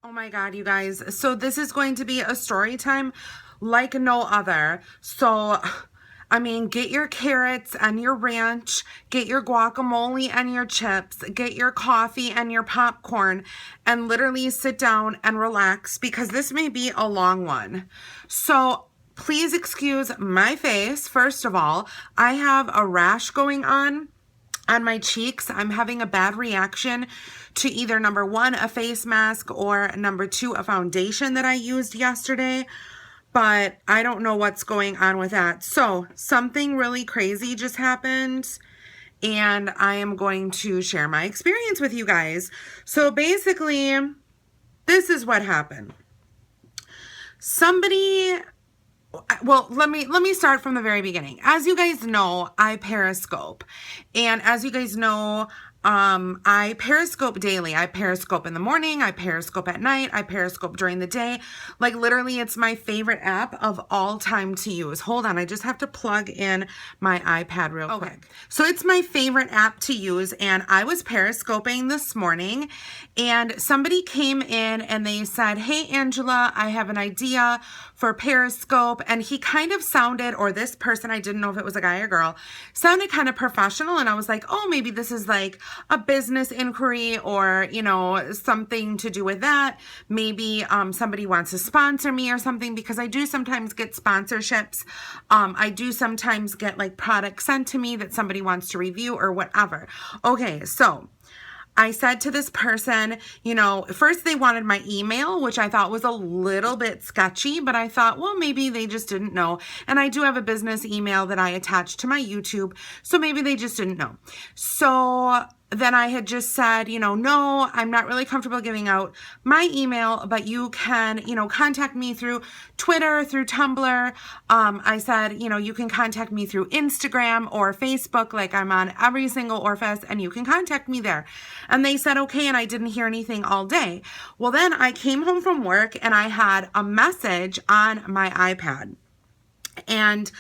Oh my God, you guys. So this is going to be a story time like no other. So, I mean, get your carrots and your ranch, get your guacamole and your chips, get your coffee and your popcorn, and literally sit down and relax because this may be a long one. So, please excuse my face. First of all, I have a rash going on my cheeks. I'm having a bad reaction to either number one, a face mask, or number two, a foundation that I used yesterday. But I don't know what's going on with that. So something really crazy just happened, and I am going to share my experience with you guys. So basically, this is what happened. Well, let me start from the very beginning. As you guys know, I periscope. And as you guys know, I periscope daily. I periscope in the morning, I periscope at night, I periscope during the day. Like literally it's my favorite app of all time to use. Hold on, I just have to plug in my iPad real quick. So it's my favorite app to use, and I was periscoping this morning and somebody came in and they said, "Hey Angela, I have an idea for Periscope." And he kind of sounded, or this person, I didn't know if it was a guy or girl, sounded kind of professional. And I was like, oh, maybe this is like a business inquiry or, you know, something to do with that. Maybe somebody wants to sponsor me or something, because I do sometimes get sponsorships. I do sometimes get like products sent to me that somebody wants to review or whatever. Okay, so I said to this person, you know, first they wanted my email, which I thought was a little bit sketchy, but I thought, well, maybe they just didn't know. And I do have a business email that I attached to my YouTube, so maybe they just didn't know. So then I had just said, you know, no, I'm not really comfortable giving out my email, but you can, you know, contact me through Twitter, through Tumblr. I said, you know, you can contact me through Instagram or Facebook. Like I'm on every single orifice and you can contact me there. And they said, okay. And I didn't hear anything all day. Well, then I came home from work and I had a message on my iPad, and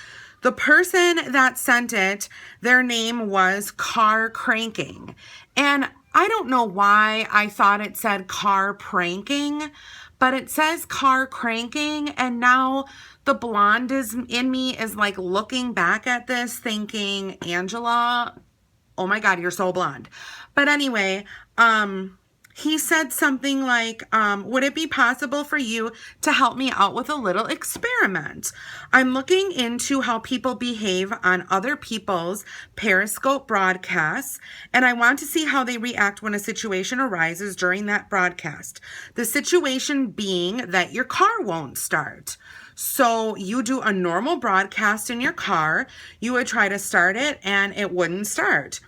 the person that sent it, their name was Car Cranking. And I don't know why I thought it said car pranking, but it says car cranking. And now the blonde in me is like looking back at this thinking, Angela, oh my God, you're so blonde. But anyway, he said something like, would it be possible for you to help me out with a little experiment? I'm looking into how people behave on other people's Periscope broadcasts, and I want to see how they react when a situation arises during that broadcast. The situation being that your car won't start. So you do a normal broadcast in your car, you would try to start it and it wouldn't start.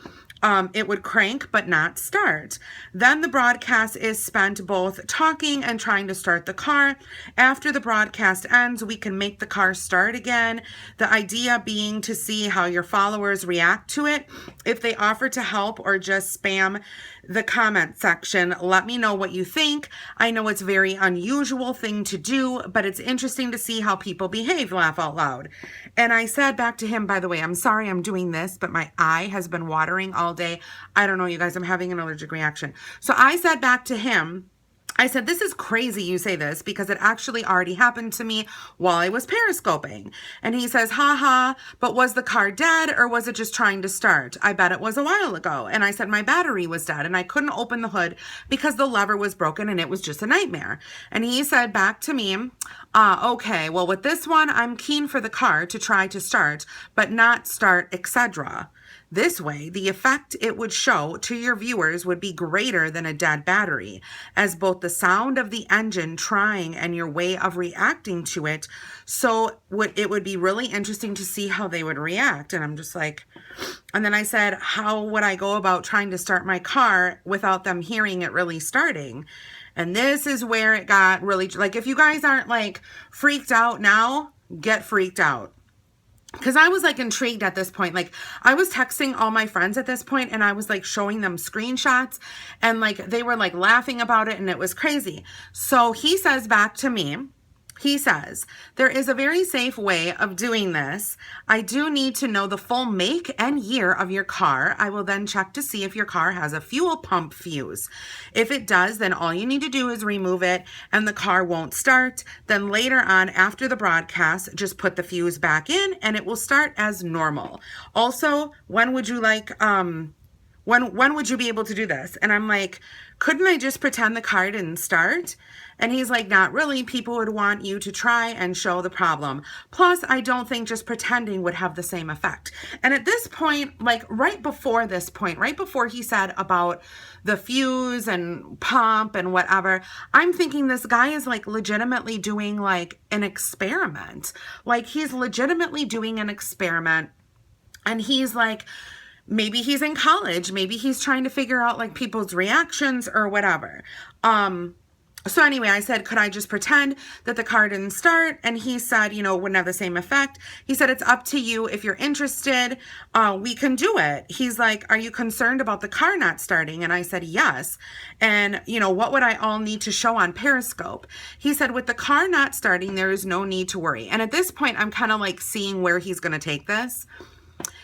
It would crank but not start. Then the broadcast is spent both talking and trying to start the car. After the broadcast ends, we can make the car start again. The idea being to see how your followers react to it. If they offer to help or just spam the comment section, let me know what you think. I know it's a very unusual thing to do, but it's interesting to see how people behave. Laugh out loud. And I said back to him, by the way, I'm sorry I'm doing this, but my eye has been watering all day. I don't know, you guys, I'm having an allergic reaction. So I said back to him, I said, this is crazy you say this because it actually already happened to me while I was periscoping. And he says, haha, but was the car dead or was it just trying to start? I bet it was a while ago. And I said, my battery was dead and I couldn't open the hood because the lever was broken and it was just a nightmare. And he said back to me, okay, well with this one, I'm keen for the car to try to start, but not start, etc. This way, the effect it would show to your viewers would be greater than a dead battery, as both the sound of the engine trying and your way of reacting to it. So it would be really interesting to see how they would react. And I'm just like, and then I said, how would I go about trying to start my car without them hearing it really starting? And this is where it got really, like, if you guys aren't like freaked out now, get freaked out. Because I was like intrigued at this point. Like I was texting all my friends at this point and I was like showing them screenshots and like they were like laughing about it and it was crazy. So he says back to me, He says, there is a very safe way of doing this. I do need to know the full make and year of your car. I will then check to see if your car has a fuel pump fuse. If it does, then all you need to do is remove it and the car won't start. Then later on, after the broadcast, just put the fuse back in and it will start as normal. Also, when would you like, when would you be able to do this? And I'm like, couldn't I just pretend the car didn't start? And he's like, not really. People would want you to try and show the problem. Plus, I don't think just pretending would have the same effect. And at this point, like right before this point, right before he said about the fuse and pump and whatever, I'm thinking this guy is like legitimately doing like an experiment. Like he's legitimately doing an experiment. And he's like, maybe he's in college. Maybe he's trying to figure out like people's reactions or whatever. So anyway, I said, could I just pretend that the car didn't start? And he said, you know, wouldn't have the same effect. He said, it's up to you. If you're interested, we can do it. He's like, are you concerned about the car not starting? And I said, yes. And, you know, what would I all need to show on Periscope? He said, with the car not starting, there is no need to worry. And at this point, I'm kind of like seeing where he's going to take this.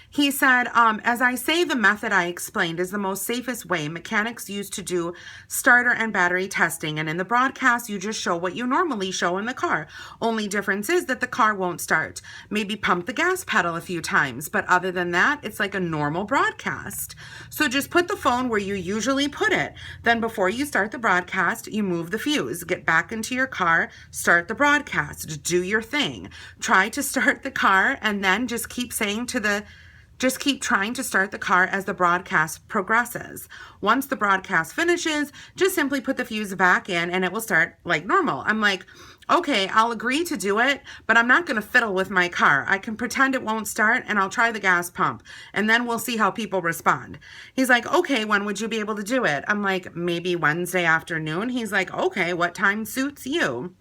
He said, as I say, the method I explained is the most safest way mechanics use to do starter and battery testing. And in the broadcast, you just show what you normally show in the car. Only difference is that the car won't start. Maybe pump the gas pedal a few times. But other than that, it's like a normal broadcast. So just put the phone where you usually put it. Then before you start the broadcast, you move the fuse. Get back into your car, start the broadcast, do your thing. Try to start the car and then just keep trying to start the car as the broadcast progresses. Once the broadcast finishes, just simply put the fuse back in and it will start like normal. I'm like, okay, I'll agree to do it, but I'm not going to fiddle with my car. I can pretend it won't start and I'll try the gas pump and then we'll see how people respond. He's like, okay, when would you be able to do it? I'm like, maybe Wednesday afternoon. He's like, okay, what time suits you?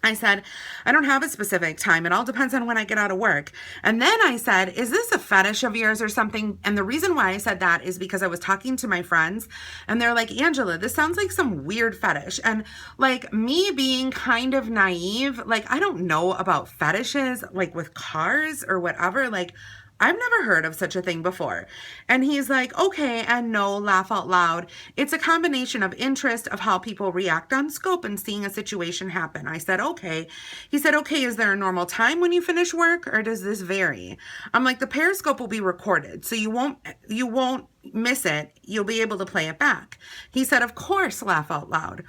I said, I don't have a specific time. It all depends on when I get out of work. And then I said, is this a fetish of yours or something? And the reason why I said that is because I was talking to my friends and they're like, Angela, this sounds like some weird fetish. And like me being kind of naive, like I don't know about fetishes, like with cars or whatever, like I've never heard of such a thing before. And he's like, okay, and no, laugh out loud. It's a combination of interest of how people react on scope and seeing a situation happen. I said, okay. He said, okay, is there a normal time when you finish work or does this vary? I'm like, the Periscope will be recorded, so you won't miss it. You'll be able to play it back. He said, of course, laugh out loud.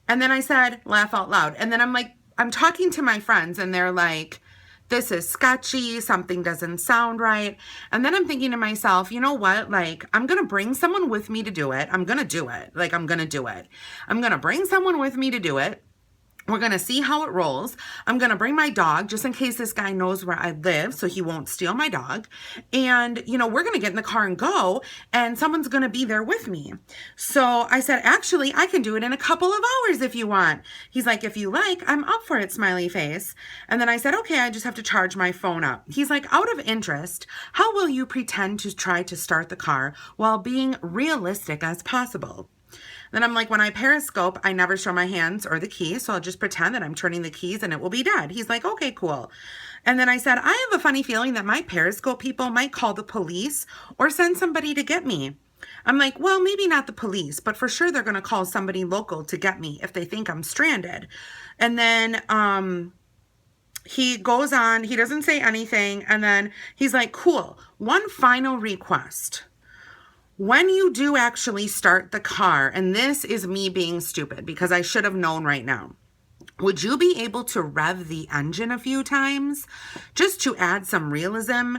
And then I said, laugh out loud. And then I'm like, I'm talking to my friends and they're like, this is sketchy, something doesn't sound right. And then I'm thinking to myself, you know what? Like, I'm going to bring someone with me to do it. I'm going to do it. Like, I'm going to do it. I'm going to bring someone with me to do it. We're going to see how it rolls. I'm going to bring my dog just in case this guy knows where I live so he won't steal my dog. And, you know, we're going to get in the car and go and someone's going to be there with me. So I said, actually, I can do it in a couple of hours if you want. He's like, if you like, I'm up for it, smiley face. And then I said, okay, I just have to charge my phone up. He's like, out of interest, how will you pretend to try to start the car while being realistic as possible? Then I'm like, when I Periscope, I never show my hands or the keys, so I'll just pretend that I'm turning the keys and it will be dead. He's like, okay, cool. And then I said, I have a funny feeling that my Periscope people might call the police or send somebody to get me. I'm like, well, maybe not the police, but for sure they're going to call somebody local to get me if they think I'm stranded. And then he goes on, he doesn't say anything, and then he's like, cool, one final request. When you do actually start the car, and this is me being stupid because I should have known right now, would you be able to rev the engine a few times just to add some realism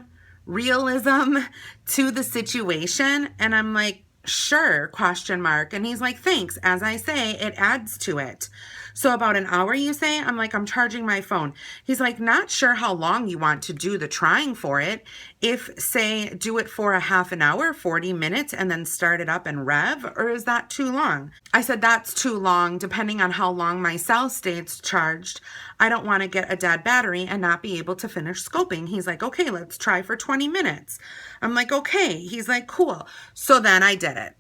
to the situation? And I'm like, sure, ? And he's like, thanks. As I say, it adds to it. So about an hour, you say? I'm like, I'm charging my phone. He's like, not sure how long you want to do the trying for it. If, say, do it for a half an hour, 40 minutes, and then start it up and rev, or is that too long? I said, that's too long, depending on how long my cell stays charged. I don't want to get a dead battery and not be able to finish scoping. He's like, okay, let's try for 20 minutes. I'm like, okay. He's like, cool. So then I did it.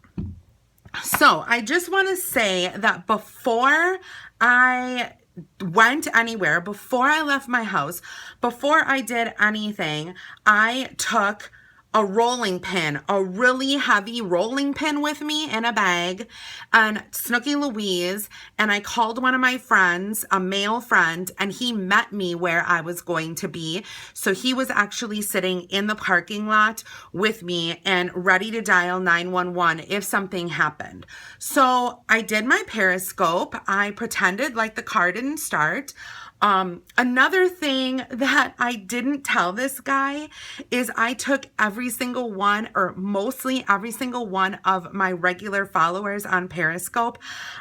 So I just want to say that before I went anywhere, before I left my house, before I did anything, I took a rolling pin, a really heavy rolling pin with me in a bag, and Snooky Louise, and I called one of my friends, a male friend, and he met me where I was going to be. So he was actually sitting in the parking lot with me and ready to dial 911 if something happened. So I did my Periscope. I pretended like the car didn't start. Another thing that I didn't tell this guy is I took every single one, or mostly every single one of my regular followers on Periscope.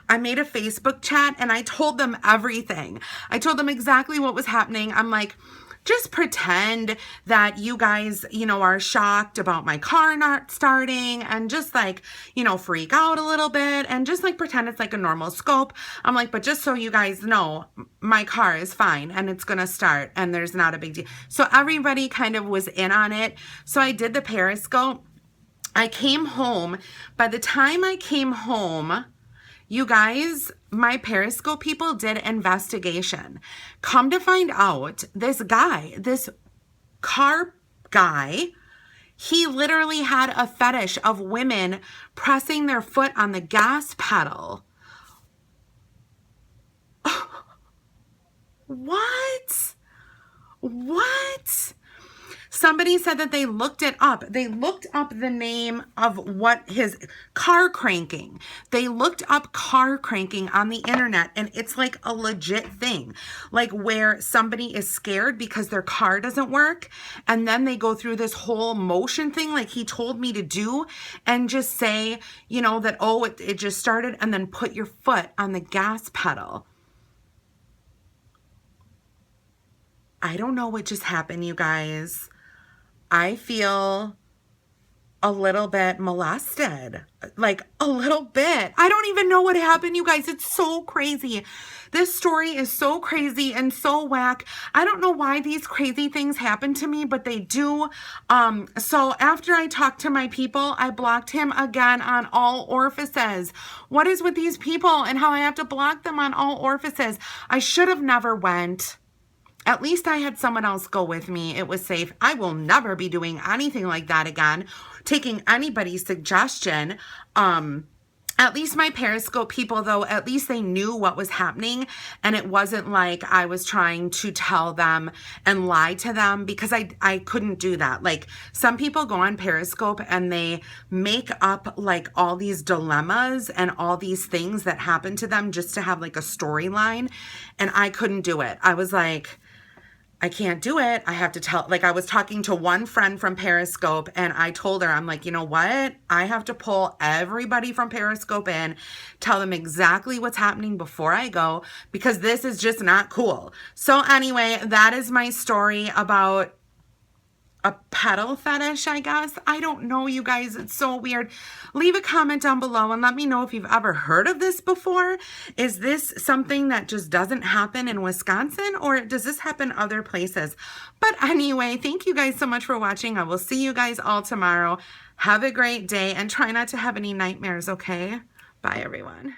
I made a Facebook chat and I told them everything. I told them exactly what was happening. I'm like, just pretend that you guys, are shocked about my car not starting, and just like, freak out a little bit and just like pretend it's like a normal scope. I'm like, but just so you guys know, my car is fine and it's going to start and there's not a big deal. So everybody kind of was in on it. So I did the Periscope. I came home. By the time I came home, you guys, my Periscope people did investigation. Come to find out, this car guy, he literally had a fetish of women pressing their foot on the gas pedal. What? What? Somebody said that they looked it up. They looked up the name of what his car cranking. They looked up car cranking on the internet, and it's like a legit thing. Like where somebody is scared because their car doesn't work, and then they go through this whole motion thing like he told me to do, and just say, that, oh, it just started, and then put your foot on the gas pedal. I don't know what just happened, you guys. I feel a little bit molested, like a little bit. I don't even know what happened, you guys. It's so crazy. This story is so crazy and so whack. I don't know why these crazy things happen to me, but they do. So after I talked to my people, I blocked him again on all orifices. What is with these people and how I have to block them on all orifices? I should have never went. At least I had someone else go with me. It was safe. I will never be doing anything like that again, taking anybody's suggestion. At least my Periscope people, though, at least they knew what was happening, and it wasn't like I was trying to tell them and lie to them, because I couldn't do that. Like, some people go on Periscope and they make up like all these dilemmas and all these things that happen to them just to have like a storyline, and I couldn't do it. I was like, I can't do it. I have to tell, like, I was talking to one friend from Periscope, and I told her, I'm like, you know what? I have to pull everybody from Periscope in, tell them exactly what's happening before I go, because this is just not cool. So anyway, that is my story about a pedal fetish, I guess. I don't know, you guys. It's so weird. Leave a comment down below and let me know if you've ever heard of this before. Is this something that just doesn't happen in Wisconsin, or does this happen other places? But anyway, thank you guys so much for watching. I will see you guys all tomorrow. Have a great day and try not to have any nightmares, okay? Bye, everyone.